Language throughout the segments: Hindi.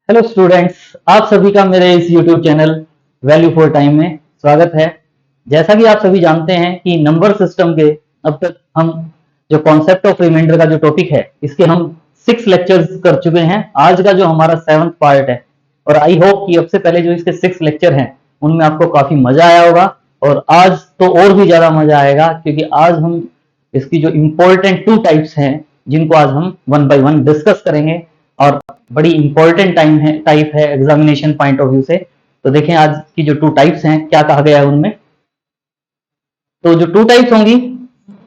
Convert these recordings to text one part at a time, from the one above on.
हेलो स्टूडेंट्स, आप सभी का मेरे इस YouTube channel value for time में स्वागत है। जैसा कि आप सभी जानते हैं कि नंबर सिस्टम के अब तक हम जो कॉन्सेप्ट ऑफ रिमाइंडर का जो टॉपिक है इसके हम 6 लेक्चर्स कर चुके हैं। आज का जो हमारा 7th पार्ट है और आई होप कि अब से पहले जो इसके 6 लेक्चर हैं उनमें आपको काफी मजा आया होगा और आज तो और भी ज्यादा मजा आएगा क्योंकि आज हम इसकी जो इम्पोर्टेंट 2 टाइप्स हैं जिनको आज हम वन बाय वन डिस्कस करेंगे और बड़ी इंपॉर्टेंट टाइप है एग्जामिनेशन पॉइंट ऑफ व्यू से। तो देखें आज की जो 2 टाइप्स हैं क्या कहा गया है उनमें। तो जो 2 टाइप्स होंगी,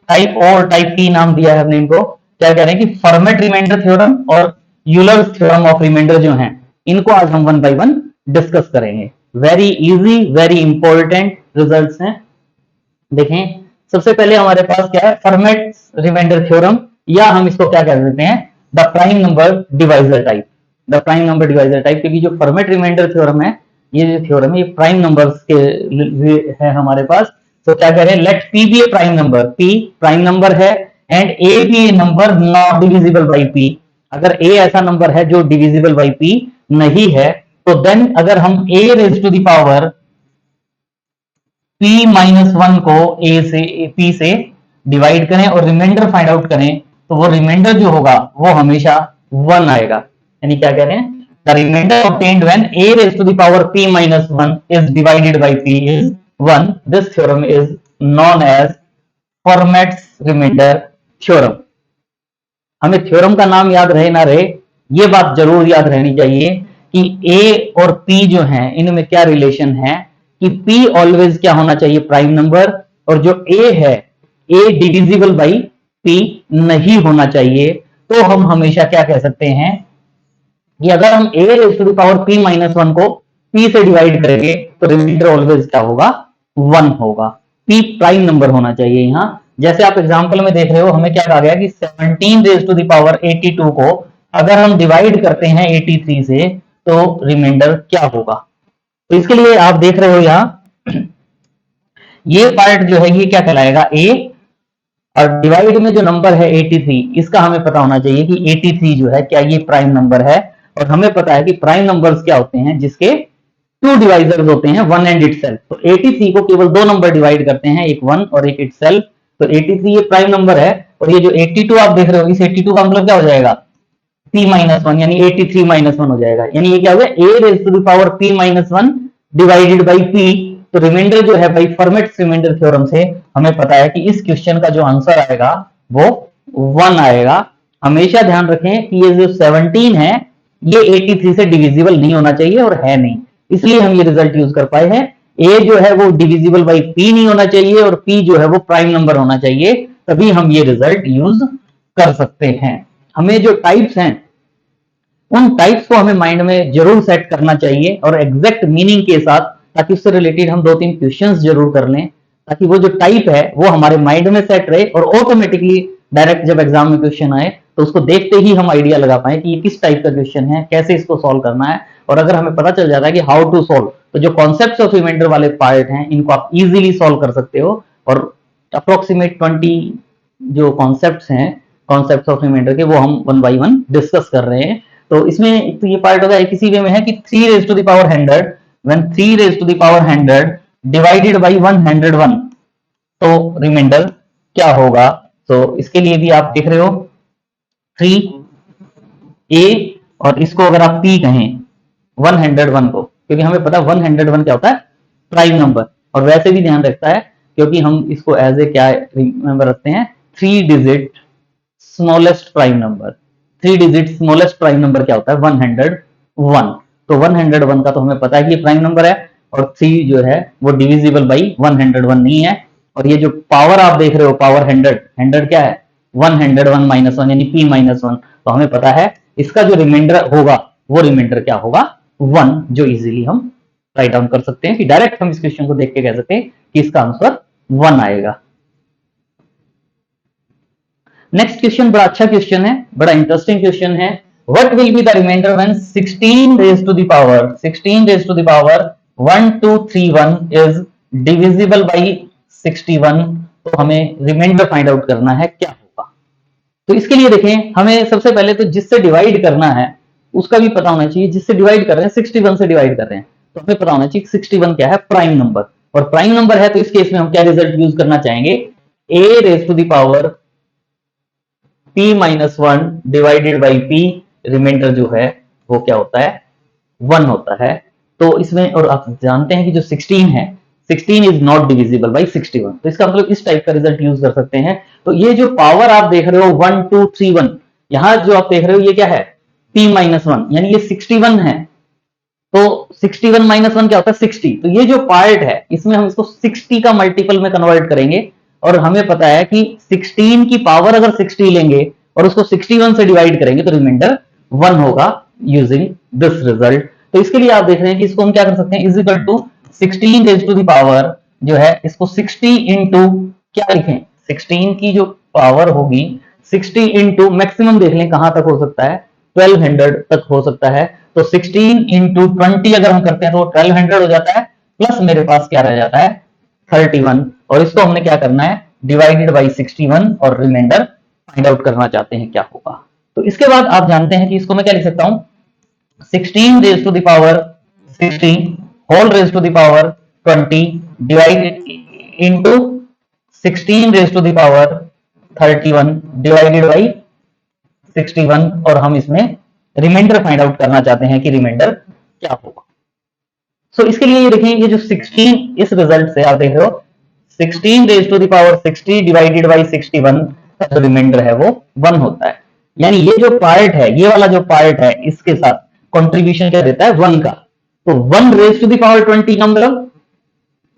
टाइप और टाइप टी नाम दिया है हमने इनको। क्या कह रहे हैं कि फॉर्मेट रिमाइंडर थ्योरम और यूलर्स थ्योरम ऑफ रिमाइंडर जो हैं इनको आज हम वन बाय वन डिस्कस करेंगे। Very easy, very important results हैं। देखें सबसे पहले हमारे पास क्या है, फॉर्मेट रिमाइंडर थ्योरम या हम इसको क्या कह देते हैं, the prime number divisor type. The prime number divisor type, क्योंकि जो फॉर्मेट रिमाइंडर थ्योरम है, ये जो थ्योरम है ये प्राइम नंबर्स के है हमारे पास। तो क्या कह रहे हैं, let P be a prime number, P prime number है and A be a number not divisible by P. अगर ए ऐसा नंबर है जो डिविजिबल बाई पी नहीं है तो देन अगर हम A raise to the power p minus one को a से p से डिवाइड करें और रिमाइंडर फाइंड आउट करें तो वो रिमाइंडर जो होगा वो हमेशा 1 आएगा। यानी क्या कह रहे हैं, the remainder obtained when a raise to the power p minus one is divided by p is 1। This theorem is known as Fermat's remainder theorem. हमें थ्योरम का नाम याद रहे ना रहे, ये बात जरूर याद रहनी चाहिए कि a और p जो हैं इनमें क्या रिलेशन है कि p ऑलवेज क्या होना चाहिए, प्राइम नंबर, और जो a है a डिविजिबल बाई p नहीं होना चाहिए। तो हम हमेशा क्या कह सकते हैं कि अगर हम a raise to the power p minus one को p से डिवाइड करेंगे तो रिमाइंडर ऑलवेज क्या होगा, 1 होगा। p प्राइम नंबर होना चाहिए। यहाँ जैसे आप एग्जांपल में देख रहे हो, हमें क्या कहा गया कि 17 रेज़ टू द पावर 82 को अगर हम डिवाइड करते हैं 83 से तो रिमाइंडर क्या होगा। तो इसके लिए आप देख रहे हो यहाँ ये पार्ट जो है ये क्या कहलाएगा, a, और डिवाइड में जो नंबर है 83 इसका हमें पता होना चाहिए कि 83 जो है क्या ये प्राइम नंबर है। और हमें पता है कि प्राइम नंबर्स क्या होते हैं, जिसके 2 डिवाइजर्स होते हैं, 1 एंड इटसेल्फ। तो 83 को केवल 2 नंबर डिवाइड करते हैं, एक 1 और एक इटसेल्फ। तो 83 ये प्राइम नंबर है और ये जो 82 आप देख रहे हो इस 82 का मतलब क्या हो जाएगा, p माइनस वन, यानी 83 माइनस वन हो जाएगा। यानी ये क्या हो गया, a raise to the power p minus one divided by p। तो रिमाइंडर जो है भाई फॉर्मेट रिमाइंडर थ्योरम से हमें पता है कि इस क्वेश्चन का जो आंसर आएगा वो 1 आएगा। हमेशा ध्यान रखें कि ये जो 17 है ये 83 से डिविजिबल नहीं होना चाहिए और है नहीं, इसलिए हम ये रिजल्ट यूज कर पाए हैं। a जो है वो डिविजिबल बाई p नहीं होना चाहिए और p जो है वो प्राइम नंबर होना चाहिए, तभी हम ये रिजल्ट यूज कर सकते हैं। हमें जो टाइप्स हैं उन टाइप्स को हमें माइंड में जरूर सेट करना चाहिए और एग्जैक्ट मीनिंग के साथ, ताकि उससे रिलेटेड हम 2-3 क्वेश्चंस जरूर कर लें, ताकि वो जो टाइप है वो हमारे माइंड में सेट रहे और ऑटोमेटिकली डायरेक्ट जब एग्जाम में क्वेश्चन आए तो उसको देखते ही हम आइडिया लगा पाए कि ये किस टाइप का क्वेश्चन है, कैसे इसको सॉल्व करना है। और अगर हमें पता चल जाता है कि हाउ टू सॉल्व, तो जो कॉन्सेप्ट ऑफ रिमाइंडर वाले पार्ट हैं इनको आप इजीली सॉल्व कर सकते हो। और अप्रोक्सीमेट 20 जो कॉन्सेप्ट्स हैं कॉन्सेप्ट ऑफ रिमाइंडर के, वो हम वन बाई वन डिस्कस कर रहे हैं। तो इसमें तो ये पार्ट होगा किसी वे में है कि 3 raise to the power 100 when 3 raise to the power 100 divided by 101 तो रिमाइंडर क्या होगा। तो इसके लिए भी आप देख रहे हो 3a और इसको अगर आप p कहें 101 को, क्योंकि हमें पता 101 क्या होता है, प्राइम नंबर। और वैसे भी ध्यान रखता है क्योंकि हम इसको एज ए क्या रिमेंबर रखते हैं, 3 digit smallest prime number. 3 digit smallest prime number क्या होता है, 101। तो 101 का तो हमें पता है कि ये प्राइम नंबर है और 3 जो है वो डिविजिबल बाई 101 नहीं है। और ये जो पावर आप देख रहे हो, पावर 100 क्या है, 101 माइनस वन यानी p माइनस वन। तो हमें पता है इसका जो रिमाइंडर होगा वो रिमाइंडर क्या होगा, 1, जो इजीली हम राइट डाउन कर सकते हैं कि डायरेक्ट हम इस क्वेश्चन को देख के कह सकते हैं कि इसका आंसर 1 आएगा। नेक्स्ट क्वेश्चन बड़ा अच्छा क्वेश्चन है, बड़ा इंटरेस्टिंग क्वेश्चन है। What will be the remainder when 16 raise to the power 1231 is divisible by 61। तो हमें रिमाइंडर फाइंड आउट करना है क्या होगा। तो इसके लिए देखें, हमें सबसे पहले तो जिससे डिवाइड करना है उसका भी पता होना चाहिए, जिससे डिवाइड कर रहे हैं 61 से डिवाइड कर रहे हैं, तो हमें पता होना चाहिए 61 क्या है, प्राइम नंबर। और प्राइम नंबर है तो इस केस में हम क्या रिजल्ट यूज करना चाहेंगे, a raise to the power p minus 1 divided by p, remainder जो है वो क्या होता है, 1 होता है। तो इसमें, और आप जानते हैं कि जो 16 है, 16 इज नॉट डिविजिबल बाई 61, तो इसका मतलब इस टाइप का रिजल्ट यूज कर सकते हैं। तो ये जो पावर आप देख रहे हो 1 2 3 1, यहां जो आप देख रहे हो ये क्या है, p माइनस 1, यानी ये 61 है। तो 61 माइनस 1 क्या होता है, 60। तो ये जो पार्ट है इसमें हम इसको 60 का मल्टीपल में कन्वर्ट करेंगे, और हमें पता है कि 16 की पावर अगर 60 लेंगे और उसको 61 से डिवाइड करेंगे तो रिमाइंडर 1 होगा, यूजिंग दिस रिजल्ट। तो इसके लिए आप देख रहे हैं कि इसको हम क्या कर सकते हैं, is equal to 16 raise to the power जो है इसको 60 इंटू क्या लिखें, 16 की जो पावर होगी 60 इंटू मैक्सिमम देख लें कहां तक हो सकता है, 1200 तक हो सकता है। तो 16 इंटू 20 अगर हम करते हैं तो 1200 हो जाता है, प्लस मेरे पास क्या रह जाता है 31, और इसको हमने क्या करना है, डिवाइडेड बाई 61, और रिमाइंडर फाइंड आउट करना चाहते हैं क्या होगा। तो इसके बाद आप जानते हैं कि इसको मैं क्या लिख सकता हूं, 16 raise to the power 60 whole raise to the power 20 divided into 16 raise to the power 31 divided by 61, और हम इसमें रिमाइंडर फाइंड आउट करना चाहते हैं कि रिमाइंडर क्या होगा। सो इसके लिए ये देखें, ये जो 16 इस रिजल्ट से आप देख रहे हो 16 raise to the power 60 divided by 61 का जो रिमाइंडर है वो 1 होता है। यानी ये जो पार्ट है, ये वाला जो पार्ट है, इसके साथ कंट्रीब्यूशन क्या देता है 1 का। तो 1 रेज टू द पावर 20 का मतलब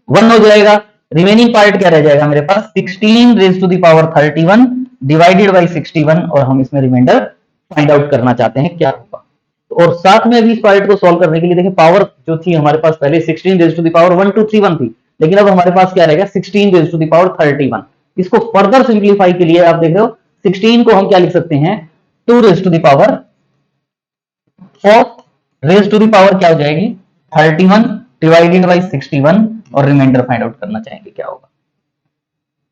1 हो जाएगा, रिमेनिंग पार्ट क्या रह जाएगा मेरे पास 16 raise to the power 31 divided by 61, और हम इसमें रिमाइंडर फाइंड आउट करना चाहते हैं क्या होगा। और साथ में अभी इस पार्ट को सॉल्व करने के लिए देखिए, पावर जो थी हमारे पास पहले 16 रेज टू द पावर 1231 थी, लेकिन अब हमारे पास क्या रहेगा 16 रेज टू द पावर 31। इसको फर्दर सिंप्लीफाई के लिए आप देख रहे हो 16 को हम क्या लिख सकते हैं 2 raise to the power 4 raise to the power क्या हो जाएगी 31 डिवाइडेड बाई 61, और रिमाइंडर फाइंड आउट करना चाहेंगे क्या होगा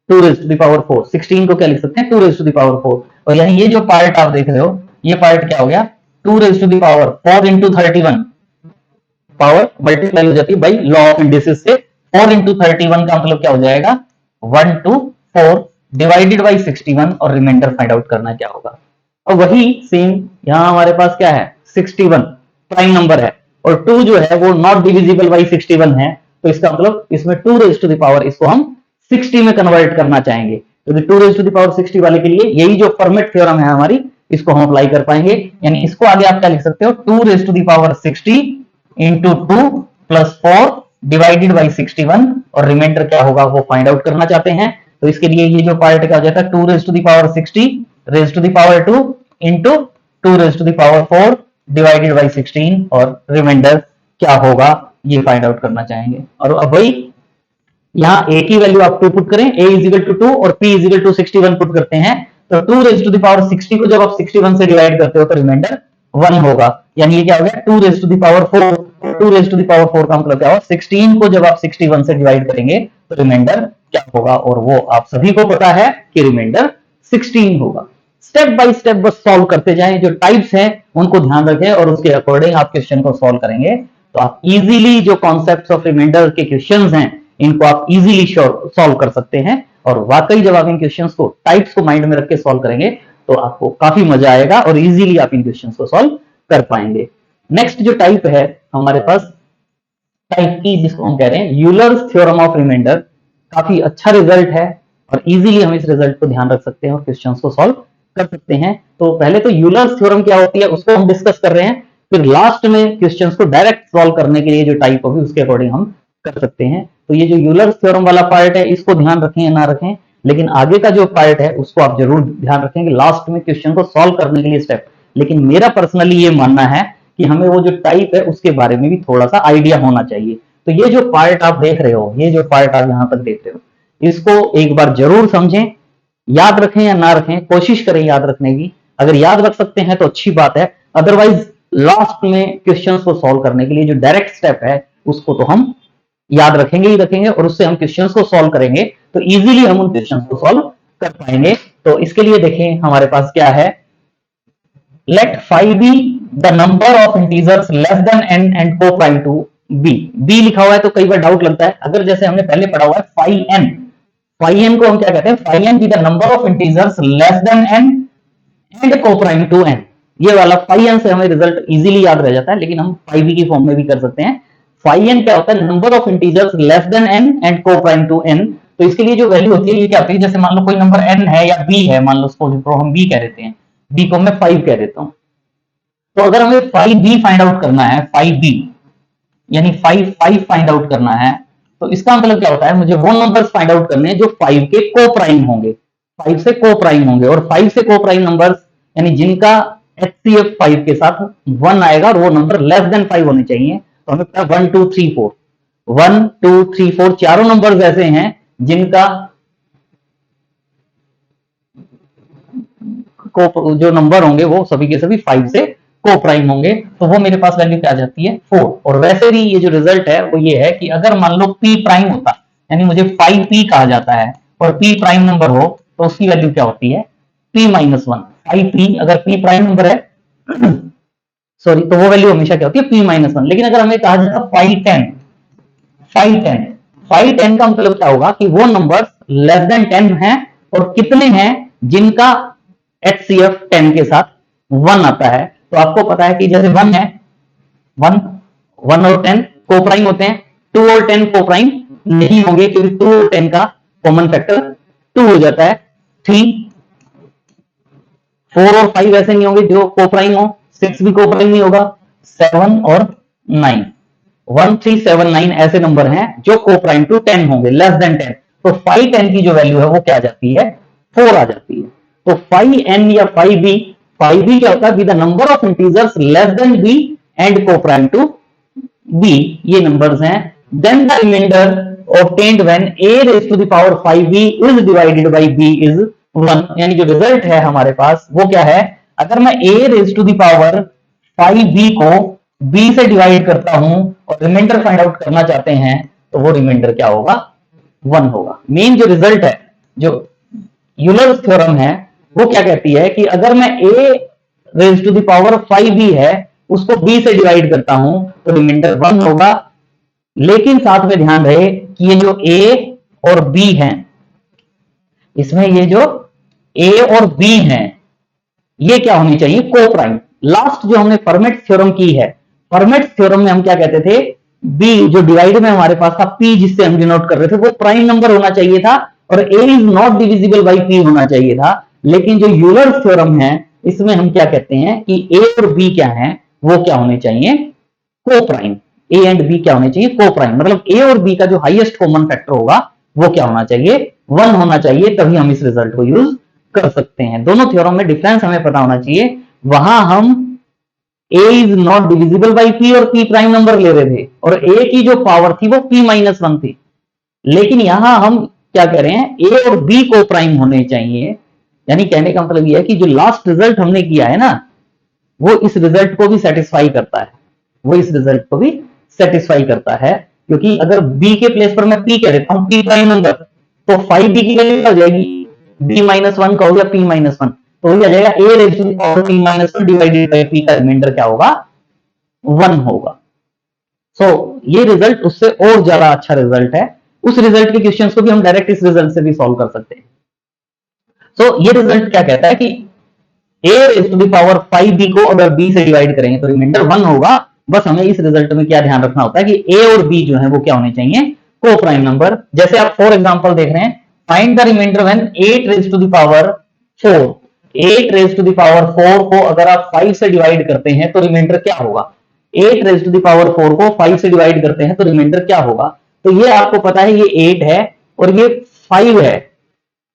2 रेज टू द पावर 4। 16 को क्या लिख सकते हैं 2 रेज टू द पावर 4, और यानी ये जो पार्ट आप देख रहे हो ये पार्ट क्या हो गया 2 raise to the power 4 into 31, power multiply हो जाती है बाई लॉ ऑफ इंडिसेस से, 4 इंटू 31 का मतलब क्या हो जाएगा 1 2 4 डिवाइडेड बाई 61, और रिमाइंडर फाइंड आउट करना क्या होगा। और वही सेम यहां हमारे पास क्या है 61 प्राइम नंबर है, और 2 जो है वो नॉट डिविजिबल बाई 61 है, तो इसका मतलब इसमें 2 रेज टू द पावर इसको हम 60 में कन्वर्ट करना चाहेंगे। तो 2 रेज टू द पावर 60 वाले के लिए यही जो फॉर्मेट थ्योरम है हमारी, इसको हम अप्लाई कर पाएंगे। यानी इसको आगे आप क्या लिख सकते हो 2 raise to the power 60 into 2 plus 4 divided by 61, और रिमाइंडर क्या होगा वो फाइंड आउट करना चाहते हैं। तो इसके लिए ये जो पार्ट क्या हो जाता है 2 raise to the power 60 raise to the power 2 into 2 raise to the power 4 divided by 16, और रिमाइंडर क्या होगा ये फाइंड आउट करना चाहेंगे। और अब वही यहाँ a की वैल्यू आप 2 पुट करें, a इज इक्वल टू 2 और p is equal to 61 put करते हैं, तो 2 रेज टू द पावर 60 को जब आप 61 से डिवाइड करते हो तो रिमाइंडर 1 होगा। यानी ये क्या हो गया 2 raise to the power 4, 2 raise to the power 4 का मतलब क्या होगा 16 को जब आप 61 से डिवाइड करेंगे तो रिमाइंडर क्या होगा, और वो आप सभी को पता है कि रिमाइंडर 16 होगा। स्टेप बाय स्टेप बस सॉल्व करते जाएं, जो टाइप्स हैं उनको ध्यान रखें और उसके अकॉर्डिंग आप क्वेश्चन को सॉल्व करेंगे तो आप इजीली जो कॉन्सेप्ट्स ऑफ रिमाइंडर के क्वेश्चंस हैं इनको आप इजीली सॉल्व कर सकते हैं। और वाकई जब आप इन क्वेश्चंस को टाइप्स को माइंड में रख के सॉल्व करेंगे तो आपको काफी मजा आएगा और इजीली आप इन क्वेश्चंस को सॉल्व कर पाएंगे। नेक्स्ट जो टाइप है हमारे पास टाइप की, जिसको हम कह रहे हैं यूलर्स थ्योरम ऑफ रिमाइंडर, काफी अच्छा रिजल्ट है और इजीली हम इस रिजल्ट को ध्यान रख सकते हैं और क्वेश्चंस को सॉल्व कर सकते हैं। तो पहले तो यूलर्स थ्योरम क्या होती है उसको हम डिस्कस कर रहे हैं, फिर लास्ट में क्वेश्चंस को डायरेक्ट सॉल्व करने के लिए जो टाइप होगी उसके अकॉर्डिंग हम कर सकते हैं। तो ये जो यूलर्स थ्योरम वाला पार्ट है इसको ध्यान रखें या ना रखें, लेकिन आगे का जो पार्ट है उसको आप जरूर ध्यान रखेंगे लास्ट में क्वेश्चन को सॉल्व करने के लिए स्टेप। लेकिन मेरा पर्सनली ये मानना है कि हमें वो जो टाइप है उसके बारे में भी थोड़ा सा आइडिया होना चाहिए। तो ये जो पार्ट आप देख रहे हो, ये जो पार्ट आप यहां तक देख रहे हो, इसको एक बार जरूर समझें, याद रखें या ना रखें, कोशिश करें याद रखने की। अगर याद रख सकते हैं तो अच्छी बात है, अदरवाइज लास्ट में क्वेश्चंस को सॉल्व करने के लिए जो डायरेक्ट स्टेप है उसको तो हम याद रखेंगे ही रखेंगे और उससे हम क्वेश्चंस को सॉल्व करेंगे तो इजीली हम उन क्वेश्चंस को सॉल्व कर पाएंगे। तो इसके लिए देखें हमारे पास क्या है, let five b the number of integers less than n and coprime to b. B लिखा हुआ है तो कई बार डाउट लगता है, अगर जैसे हमने पहले पढ़ा हुआ है फाइव एन, फाइव एन को हम क्या कहते हैं, five n be the number of integers less than n and coprime to n. ये वाला फाइव एन से हमें रिजल्ट इजीली याद रह जाता है, लेकिन हम फाइव बी की फॉर्म में भी कर सकते हैं। फाइव एन क्या होता है, number of integers less than n and coprime to n. तो इसके लिए जो वैल्यू होती है ये क्या होती है, जैसे मान लो कोई नंबर एन है या बी है, मान लो उसको हम बी कह देते हैं, बी को मैं फाइव कह देता हूं। तो अगर हमें फाइव बी फाइंड आउट करना है, फाइव बी यानी फाइव फाइव फाइंड आउट करना है, तो इसका मतलब क्या होता है, मुझे वो नंबर्स फाइंड आउट करने हैं जो फाइव के को प्राइम होंगे, फाइव से को प्राइम होंगे, और फाइव से को प्राइम नंबर्स यानी जिनका HCF फाइव के साथ वन आएगा और वो नंबर लेस देन फाइव होने चाहिए। तो हमें पता है 1 2 3 4, 1 2 3 4 चारों नंबर्स ऐसे हैं जिनका को जो नंबर होंगे वो सभी के सभी फाइव से को प्राइम होंगे, तो वो मेरे पास वैल्यू क्या आ जाती है 4। और वैसे भी ये जो रिजल्ट है वो ये है कि अगर मान लो P प्राइम होता, यानी मुझे 5P कहा जाता है और P प्राइम नंबर हो, तो उसकी वैल्यू क्या होती है P माइनस वन। 5P अगर P प्राइम नंबर है सॉरी, तो वो वैल्यू हमेशा क्या होती है P माइनस वन। लेकिन अगर हमें कहा जाता 510, 510, 510 का मतलब क्या होगा कि वो नंबर लेस देन 10 हैं, और कितने हैं जिनका HCF 10 के साथ 1 आता है। तो आपको पता है कि जैसे 1 है, 1 1 और 10 को प्राइम होते हैं, 2 और 10 को प्राइम नहीं होंगे क्योंकि 2 और 10 का कॉमन फैक्टर 2 हो जाता है। 3 4 और 5 ऐसे नहीं होंगे जो को प्राइम हो, 6 भी को प्राइम नहीं होगा, 7 और 9 1 3 7 9 ऐसे नंबर हैं जो को प्राइम टू 10 होंगे, लेस देन 10। तो 510 की जो वैल्यू है वो क्या आ जाती है 4 आ जाती है। तो 5n या 5b, 5b क्या होता है, be the number of integers less than b and coprime to b, ये नंबर्स हैं। Then the remainder obtained when a raised to the power 5b is divided by b is 1। यानी जो रिजल्ट है हमारे पास वो क्या है, अगर मैं a raised to the power 5b को b से डिवाइड करता हूं और रिमाइंडर फाइंड आउट करना चाहते हैं, तो वो रिमाइंडर क्या होगा 1 होगा। मेन जो रिजल्ट है, जो यूलर्स थ्योरम है, वो क्या कहती है कि अगर मैं a raise to the power 5b है उसको b से डिवाइड करता हूं तो रिमाइंडर 1 होगा। लेकिन साथ में ध्यान रहे कि ये जो a और b हैं, इसमें ये जो a और b हैं ये क्या होनी चाहिए को प्राइम। लास्ट जो हमने फॉर्मेट थ्योरम की है, फॉर्मेट थ्योरम में हम क्या कहते थे, b जो डिवाइड में हमारे पास था p जिससे हम डिनोट कर रहे थे वो प्राइम नंबर होना चाहिए था और a is not divisible by p होना चाहिए था। लेकिन जो यूलर थ्योरम है इसमें हम क्या कहते हैं कि a और b क्या है वो क्या होने चाहिए को प्राइम। a एंड b क्या होने चाहिए को प्राइम, मतलब a और b का जो हाईएस्ट कॉमन फैक्टर होगा वो क्या होना चाहिए 1 होना चाहिए, तभी हम इस रिजल्ट को यूज कर सकते हैं। दोनों थ्योरम में डिफरेंस हमें पता होना चाहिए। वहां हम a is not divisible by p और p प्राइम नंबर ले रहे थे और a की जो पावर थी वो p माइनस वन थी, लेकिन यहां हम क्या कह रहे हैं a और b को प्राइम होने चाहिए। यानी कहने का मतलब यह है कि जो लास्ट रिजल्ट हमने किया है ना वो इस रिजल्ट को भी सेटिस्फाई करता है, वो इस रिजल्ट को भी सेटिस्फाई करता है। क्योंकि अगर b के प्लेस पर मैं p कह देता हूं p प्राइम नंबर, तो 5b की वैल्यू क्या हो जाएगी b माइनस वन का हो गया p माइनस वन, तो ये आ जाएगा a raise to the power p minus one divided by p का रिमाइंडर क्या होगा 1 होगा। सो ये रिजल्ट उससे और ज्यादा अच्छा रिजल्ट है। उस रिजल्ट के क्वेश्चंस को भी हम डायरेक्ट इस रिजल्ट से भी सॉल्व कर सकते हैं। सो ये रिजल्ट क्या कहता है कि a raise to the power 5b को अगर b से डिवाइड करेंगे तो रिमाइंडर 1 होगा। बस हमें इस रिजल्ट में क्या ध्यान रखना होता है कि a और b जो है वो क्या होने चाहिए को प्राइम नंबर। जैसे आप फॉर एग्जांपल देख रहे हैं, find the remainder when 8 raise to the power 4, 8 raise to the power 4 को अगर आप 5 से डिवाइड करते हैं तो रिमाइंडर क्या होगा, 8 रेज़ टू द पावर 4 को 5 से डिवाइड करते हैं तो रिमाइंडर क्या होगा। तो ये आपको पता है ये 8 है और ये 5 है,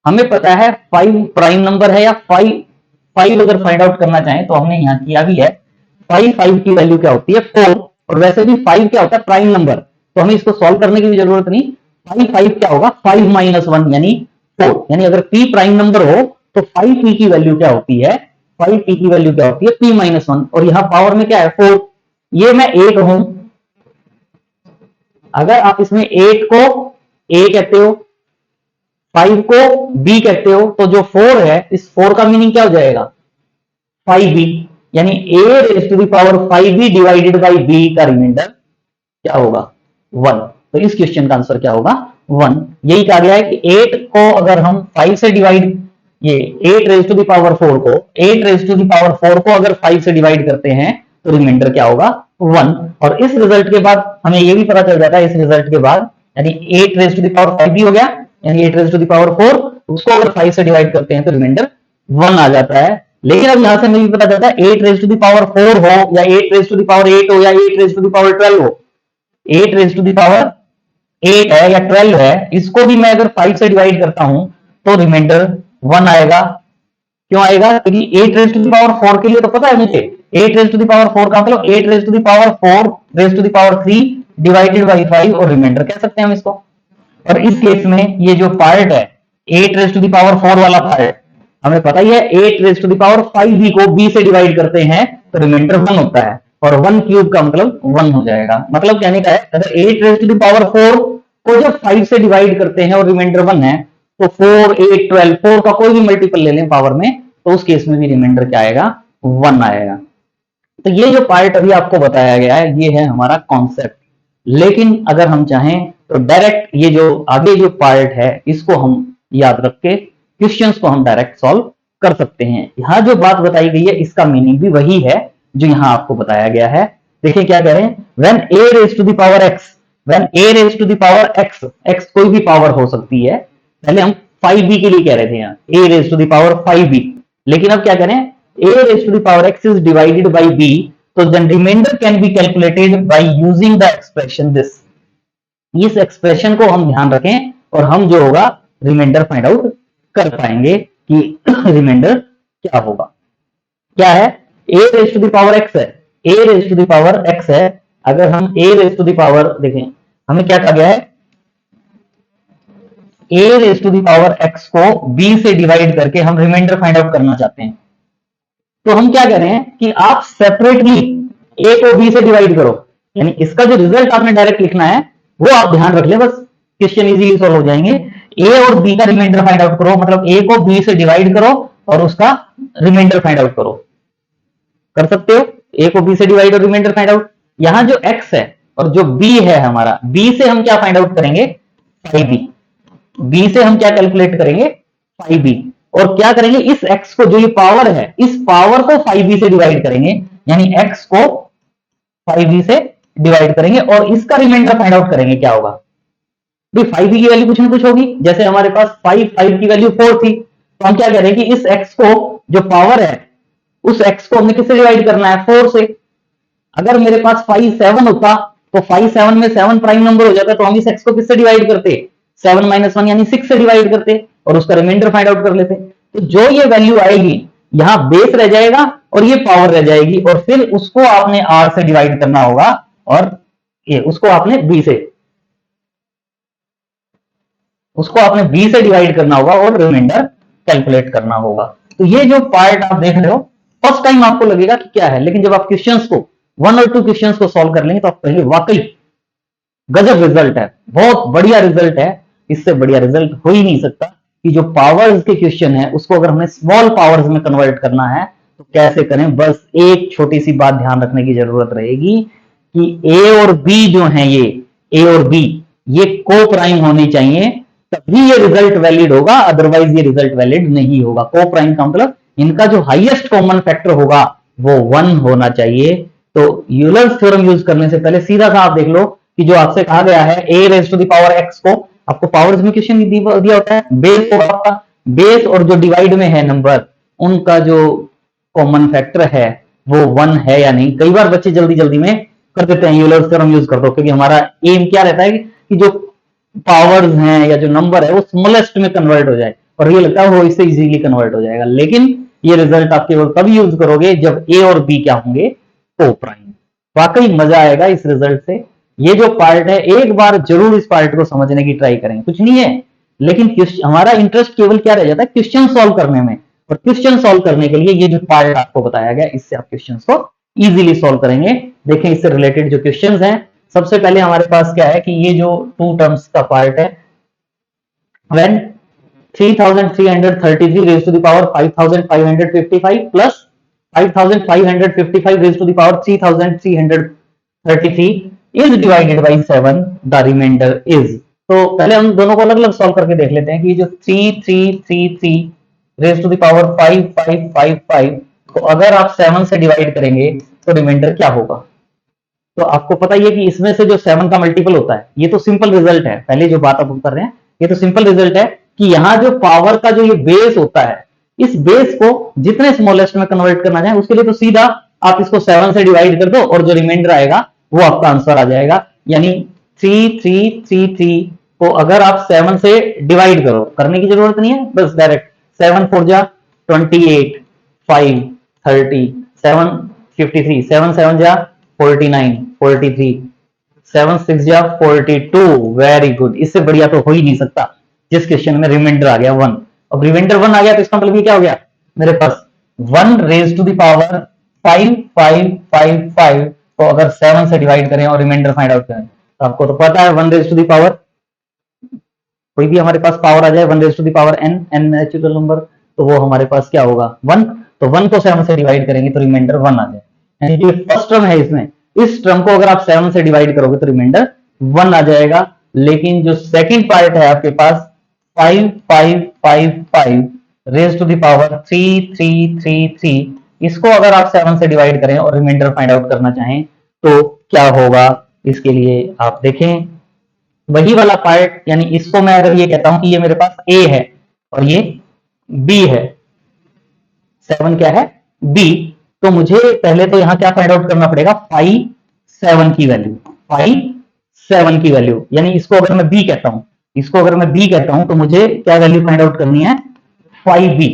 हमें पता है 5 प्राइम नंबर है या 5 अगर फाइंड आउट करना चाहें तो हमने यहां किया भी है। 5 की वैल्यू क्या होती है 4, और वैसे भी 5 क्या होता है प्राइम नंबर, तो हमें इसको सॉल्व करने की भी जरूरत नहीं। 5 क्या होगा 5 माइनस वन यानी 4, यानी अगर p प्राइम नंबर हो तो 5p की वैल्यू क्या होती है 5p की वैल्यू क्या होती है p माइनस वन, और यहां पावर में क्या है 4। ये मैं a कहूं, अगर आप इसमें 8 को a कहते हो 5 को b कहते हो तो जो 4 है इस 4 का मीनिंग क्या हो जाएगा 5b। यानी a raise to the power 5b divided by b का रिमाइंडर क्या होगा 1। तो इस क्वेश्चन का आंसर क्या होगा 1। यही कहा गया है कि 8 को अगर हम 5 से डिवाइड, ये 8 रेज टू द पावर 4 को 8 रेज टू द पावर 4 को अगर 5 से डिवाइड करते हैं तो रिमाइंडर क्या होगा 1। और इस रिजल्ट के बाद हमें ये भी पता चल जाता है, इस रिजल्ट के बाद यानी 8 रेज टू द पावर 5 भी हो गया, यानी 8 रेज टू द पावर 4 उसको अगर 5 से डिवाइड करते हैं तो रिमाइंडर 1 आ जाता है। लेकिन अब यहां से हमें भी पता चलता है 8 रेज टू द पावर 4 हो या 8 रेज टू द पावर 8 हो या 8 रेज टू द पावर 12 हो, 8 रेज टू द पावर 8 है या 12 है, इसको भी मैं अगर 5 से डिवाइड करता हूं तो रिमाइंडर 1 आएगा। क्यों आएगा? क्योंकि 8 रेज टू द पावर 4 के लिए तो पता है मुझे 8 रेज टू द पावर 4 का मतलब 8 raise to the power 4 raise to the power 3 divided by 5 और रिमाइंडर कह सकते हैं हम इसको। और इस केस में ये जो पार्ट है 8 रेज टू द पावर 4 वाला पार्ट हमें पता ही है 8 raise to the power 5b को b से डिवाइड करते हैं तो रिमाइंडर 1 होता है और 1 क्यूब का मतलब 1 हो जाएगा। मतलब कहने का है अगर 8 रेज टू द पावर 4 को जब 5 से डिवाइड करते हैं और रिमाइंडर 1 है तो 4 8 12 4 का कोई भी मल्टीपल ले लें पावर में तो उस केस में भी रिमाइंडर क्या आएगा 1 आएगा। तो ये जो पार्ट अभी आपको बताया गया है ये है हमारा कॉन्सेप्ट। लेकिन अगर हम चाहें तो डायरेक्ट ये जो आगे जो पार्ट है इसको हम याद रख के क्वेश्चंस को हम डायरेक्ट सॉल्व कर सकते हैं। यहां जो बात बताई गई है इसका मीनिंग भी वही है जो यहां आपको बताया गया है। देखिए क्या कह रहे हैं, when a raise to the power x, when a raise to the power x, x कोई भी पावर हो सकती है। पहले हम 5b के लिए कह रहे थे यहाँ a raise to the power 5b, लेकिन अब क्या करें a raise to the power x is divided by b, तो then remainder can be calculated by using the expression this. इस एक्सप्रेशन को हम ध्यान रखें और हम जो होगा रिमाइंडर फाइंड आउट कर पाएंगे कि रिमाइंडर क्या होगा। क्या है a raise to the power x है, a raise to the power x है। अगर हम a raise to the power देखें हमें क्या कहा गया है a raise to the power x को b से डिवाइड करके हम रिमाइंडर फाइंड आउट करना चाहते हैं। तो हम क्या कह रहे हैं कि आप सेपरेटली a को b से डिवाइड करो, यानी इसका जो रिजल्ट आपने डायरेक्ट लिखना है वो आप ध्यान रख ले, बस क्वेश्चन इजीली सॉल्व हो जाएंगे। a और b का रिमाइंडर फाइंड आउट करो, मतलब a को b से डिवाइड करो और उसका रिमाइंडर फाइंड आउट करो। कर सकते हो a को b से डिवाइड और रिमाइंडर फाइंड आउट। यहां जो x है और जो b है हमारा, b से हम क्या फाइंड आउट करेंगे 5b, b से हम क्या कैलकुलेट करेंगे 5b, और क्या करेंगे इस x को जो ये पावर है इस पावर को 5b से डिवाइड करेंगे, यानी x को 5b से डिवाइड करेंगे और इसका रिमाइंडर फाइंड आउट करेंगे। क्या होगा भाई 5b की वैल्यू कुछ ना कुछ होगी, जैसे हमारे पास 5 की वैल्यू 4 थी, तो हम क्या कह रहे हैं कि इस x को जो पावर है उस x को हमने किससे डिवाइड करना है 4 से। अगर मेरे पास 5 7 होता तो 5 7 में 7 प्राइम नंबर हो जाता तो हम इस x को किससे डिवाइड करते 7 - 1 यानी 6 से डिवाइड करते और उसका रिमाइंडर फाइंड आउट कर लेते। तो जो ये वैल्यू आएगी यहां बेस रह जाएगा और ये पावर रह जाएगी और फिर उसको आपने r से डिवाइड करना होगा और ये उसको आपने b से डिवाइड करना होगा और रिमाइंडर कैलकुलेट करना होगा। तो ये जो पार्ट आप देख रहे हो फर्स्ट टाइम आपको लगेगा कि क्या है, लेकिन जब आप क्वेश्चंस को 1 और 2 क्वेश्चंस को सॉल्व कर लेंगे तो आप कहेंगे वाकई गजब रिजल्ट है, बहुत बढ़िया रिजल्ट है, इससे बढ़िया रिजल्ट हो ही नहीं सकता कि जो पावर्स के क्वेश्चन है उसको अगर हमें स्मॉल पावर्स में कन्वर्ट करना है तो कैसे करें। बस एक छोटी सी बात ध्यान रखने की जरूरत रहेगी कि a और b जो है ये a और b ये को प्राइम होनी चाहिए तभी ये रिजल्ट वैलिड होगा, अदरवाइज ये रिजल्ट वैलिड नहीं होगा। को प्राइम का मतलब इनका जो हाईएस्ट कॉमन फैक्टर होगा वो 1 होना चाहिए। तो यूलर्स थ्योरम यूज करने से पहले सीधा सा आप देख लो कि जो आपसे कहा गया है a raise to the power x को, आपको पावर्स में क्वेश्चन दिया होता है, बेस होगा आपका, बेस और जो डिवाइड में है नंबर उनका जो कॉमन फैक्टर है वो 1 है या नहीं। कई बार बच्चे जल्दी जल्दी में कर देते हैं यूलर्स थ्योरम यूज कर दो, क्योंकि हमारा एम क्या रहता है कि जो पावर्स हैं या जो नंबर है वो स्मॉलेस्ट में कन्वर्ट हो जाए और ये लगता है वो इससे इजीली कन्वर्ट हो जाएगा। लेकिन ये रिजल्ट आप केवल तभी यूज करोगे जब a और b क्या होंगे को प्राइम। वाकई मजा आएगा इस रिजल्ट से। ये जो पार्ट है एक बार जरूर इस पार्ट को समझने की ट्राई करेंगे, कुछ नहीं है, लेकिन हमारा इंटरेस्ट केवल क्या रह जाता है क्वेश्चन सॉल्व करने में, और क्वेश्चन सॉल्व करने के लिए ये जो पार्ट आपको बताया गया इससे आप क्वेश्चन को इजीली सॉल्व करेंगे। देखें इससे रिलेटेड जो क्वेश्चंस हैं, सबसे पहले हमारे पास क्या है कि ये जो 2 टर्म्स का पार्ट है, when 3333 raised to the power 5555 plus 5555 raise to the power 3333 is divided by 7, the remainder is. तो पहले हम दोनों को अलग अलग सॉल्व करके देख लेते हैं कि जो 3333 रेज टू द पावर 5555 को अगर आप 7 से डिवाइड करेंगे तो रिमाइंडर क्या होगा। तो आपको पता ही है कि इसमें से जो 7 का मल्टीपल होता है, ये तो सिंपल रिजल्ट है, पहले जो बात आप कर रहे हैं ये तो सिंपल रिजल्ट है कि यहाँ जो पावर का जो ये बेस होता है, इस बेस को जितने स्मॉलेस्ट में कन्वर्ट करना चाहे उसके लिए तो सीधा आप इसको 7 से डिवाइड कर दो और जो रिमाइंडर आएगा वो आपका आंसर आ जाएगा। यानी 3333 को अगर आप 7 से डिवाइड करो, करने की जरूरत नहीं है, बस डायरेक्ट 7 4 जा 28, 5 30, 7 53, 7 7 जा 49, 43, 7 6 जा 42। वेरी गुड, इससे बढ़िया तो हो ही नहीं सकता। जिस क्वेश्चन में रिमाइंडर आ गया 1, अब रिमाइंडर 1 आ गया तो इसका मतलब ये क्या हो गया, मेरे पास 1 रेज टू द पावर 5555 को अगर 7 से डिवाइड करें और रिमाइंडर फाइंड आउट करें, तो आपको तो पता है 1 रेज टू द पावर, कोई भी हमारे पास पावर आ जाए 1 raise to the power n natural number, तो वो हमारे पास क्या होगा 1। तो 1 को 7 से डिवाइड करेंगे तो रिमाइंडर 1 आ जाए। यानी जो फर्स्ट टर्म है इसमें, इस टर्म को अगर आप 7 से डिवाइड करोगे तो रिमाइंडर 1 आ जाएगा। लेकिन जो सेकंड पार्ट है आपके पास 5555 रेज टू द पावर 3333, इसको अगर आप 7 से डिवाइड करें और रिमाइंडर फाइंड आउट करना चाहें तो क्या होगा, इसके लिए आप देखें वही वाला पार्ट। यानी इसको मैं अगर ये कहता हूं कि ये मेरे पास A है और ये B है, 7 क्या है B, तो मुझे पहले तो यहां क्या फाइंड आउट करना पड़ेगा 57 की वैल्यू, 57 की वैल्यू। यानी इसको अगर मैं B कहता हूं, इसको अगर मैं B कहता हूं तो मुझे क्या वैल्यू फाइंड आउट करनी है 5B,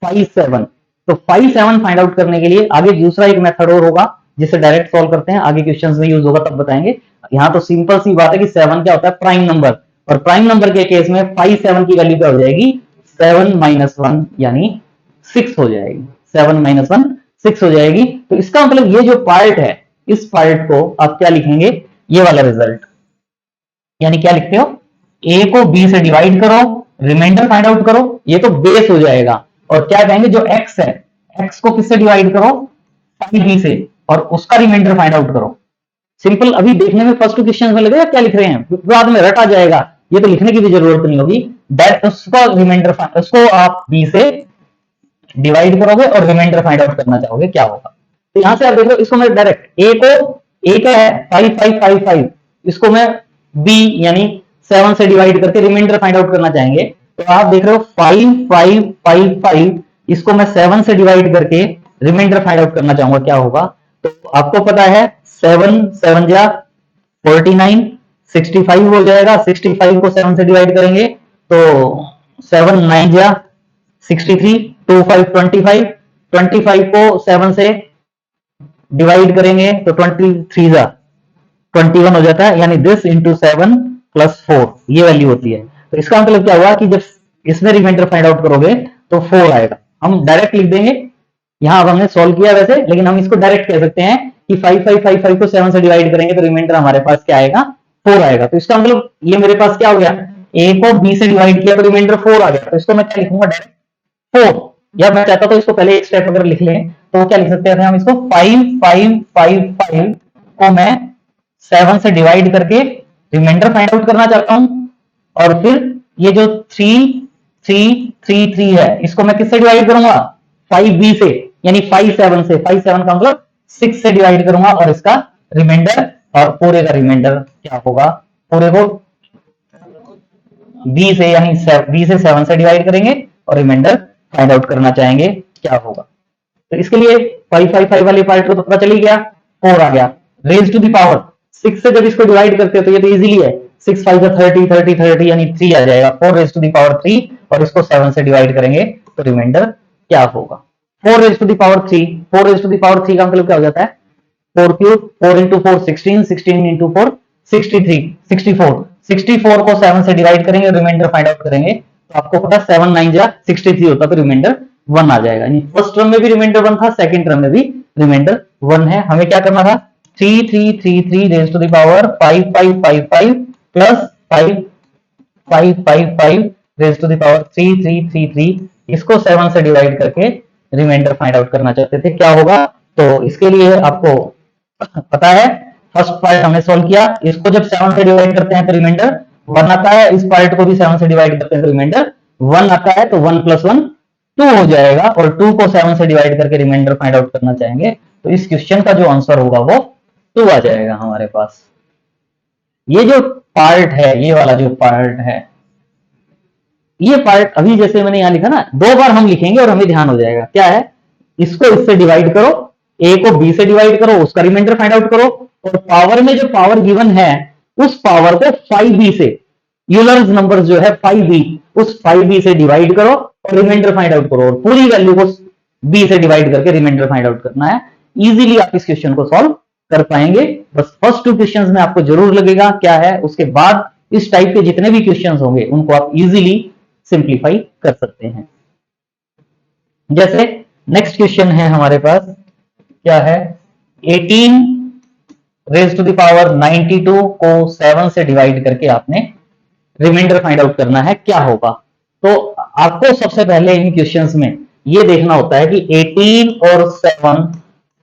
57। तो 57 फाइंड आउट करने के लिए आगे दूसरा एक मेथड और होगा जिसे डायरेक्ट सॉल्व करते हैं, आगे क्वेश्चंस में यूज होगा तब बताएंगे। यहां तो सिंपल सी बात है कि 7 क्या होता है प्राइम नंबर, और प्राइम नंबर के केस में 57 की वैल्यू क्या हो जाएगी 7 माइनस 1 यानी 6 हो जाएगी, 7 माइनस 1 6 हो जाएगी। तो इसका मतलब ये जो पार्ट है, इस पार्ट को आप क्या लिखेंगे, ये वाला रिजल्ट, यानी क्या लिखते हो A को B से डिवाइड करो, रिमाइंडर फाइंड आउट करो, ये तो बेस हो जाएगा। और क्या कहेंगे जो x है, x को किससे डिवाइड करो 5B से, और उसका रिमाइंडर फाइंड आउट करो। सिंपल, अभी देखने में फर्स्ट क्वेश्चन में लगेगा क्या लिख रहे हैं, बाद में रट आ जाएगा, ये तो लिखने की भी जरूरत नहीं होगी, डायरेक्ट उसका रिमाइंडर, उसको आप B से डिवाइड करोगे और रिमाइंडर फाइंड आउट करना चाहोगे क्या होगा। तो यहां से आप देख लो, इसको मैं डायरेक्ट A को, A का है 5555, इसको मैं B यानी 7 से डिवाइड करके रिमाइंडर फाइंड आउट करना चाहेंगे, तो आप देख रहे हो 5555, इसको मैं 7 से डिवाइड करके रिमाइंडर फाइंड आउट करना चाहूंगा क्या होगा। तो आपको पता है 7 7 जा 49, 65 हो जाएगा, 65 को 7 से डिवाइड करेंगे तो 7 9 जा 63, 2 5 25, 25 को 7 से डिवाइड करेंगे तो 23 जा 21 हो जाता है, यानी दिस इंटू 7 प्लस 4 ये वैल्यू होती है। तो इसका मतलब क्या हुआ कि जब इसमें रिमाइंडर फाइंड आउट करोगे तो 4 आएगा। हम डायरेक्ट लिख देंगे, यहां अब हमने सॉल्व किया वैसे, लेकिन हम इसको डायरेक्ट कह सकते हैं कि 5555 को 7 से डिवाइड करेंगे तो रिमाइंडर हमारे पास क्या आएगा 4 आएगा। तो इसका मतलब ये मेरे पास क्या हो गया, A को B से डिवाइड किया तो रिमाइंडर 4 आ गया। तो इसको मैं क्या लिखूंगा डायरेक्ट 4, या मैं चाहता तो इसको पहले एक स्टेप अगर लिख लें तो क्या लिख सकते हैं हम इसको 5555 को मैं 7 से डिवाइड करके रिमाइंडर फाइंड आउट करना चाहता हूं, और फिर ये जो 3333 है इसको मैं किससे डिवाइड करूंगा 5B से, यानी 57 से, 57 का मतलब 6 से डिवाइड करूंगा और इसका रिमाइंडर, और पूरे का रिमाइंडर क्या होगा, पूरे को B से यानी B से 7 से डिवाइड करेंगे और रिमाइंडर फाइंड आउट करना चाहेंगे क्या होगा। तो इसके लिए 555 वाले पार्ट को तो पता चल ही गया, 4 आ गया। रेज टू द पावर 6 से जब इसको डिवाइड करते हो तो ये तो इजीली है, 6 5 30 30 30 यानी 3 आ जाएगा, 4 रेज टू द पावर 3, और इसको 7 से डिवाइड करेंगे तो रिमाइंडर क्या होगा 4 raise to the power 3। 4 raise to the power 3 का मतलब क्या हो जाता है 4 क्यूब, 4 इंटू 4 16, 16 इंटू 4 63, 64, 64 को 7 से डिवाइड करेंगे, रिमाइंडर फाइंड आउट करेंगे तो आपको पता 7 9 जा 63 होता, तो रिमाइंडर 1 आ जाएगा। यानी फर्स्ट टर्म में भी रिमाइंडर 1 था, सेकंड टर्म में भी रिमाइंडर 1 है। हमें क्या करना था 3333 raise to the power 5555 plus 5555 raise to the power 3333, इसको 7 से डिवाइड करके रिमाइंडर फाइंड आउट करना चाहते थे, क्या होगा? तो इसके लिए आपको पता है, फर्स्ट पार्ट हमने सॉल्व किया, इसको जब 7 से डिवाइड करते हैं तो रिमाइंडर 1 आता है, इस पार्ट को भी 7 से डिवाइड करते हैं तो रिमाइंडर 1 आता है, तो 1 + 1 2 हो जाएगा, और 2 को 7 से डिवाइड करके रिमाइंडर फाइंड आउट करना चाहेंगे तो इस क्वेश्चन का जो आंसर होगा वो 2 आ जाएगा हमारे पास। ये जो पार्ट है, ये वाला जो पार्ट है, ये पार्ट अभी जैसे मैंने यहां लिखा ना, 2 बार हम लिखेंगे और हमें ध्यान हो जाएगा। क्या है? इसको इससे डिवाइड करो, ए को बी से डिवाइड करो, उसका रिमाइंडर फाइंड आउट करो, और पावर में जो पावर गिवन है उस पावर को 5b से, यूलर्स नंबर जो है 5b, उस 5b से डिवाइड करो और रिमाइंडर फाइंड आउट करो, और पूरी वैल्यू को b से डिवाइड करके रिमाइंडर फाइंड आउट करना है। इजीली आप इस क्वेश्चन को सॉल्व कर पाएंगे। बस फर्स्ट 2 क्वेश्चंस में आपको जरूर लगेगा क्या है, उसके बाद इस टाइप के जितने भी क्वेश्चंस होंगे उनको आप इजीली सिंप्लीफाई कर सकते हैं। जैसे नेक्स्ट क्वेश्चन है हमारे पास, क्या है? 18 रेज टू द पावर 92 को 7 से डिवाइड करके आपने रिमाइंडर फाइंड आउट करना है, क्या होगा? तो आपको सबसे पहले इन क्वेश्चंस में ये देखना होता है कि 18 और 7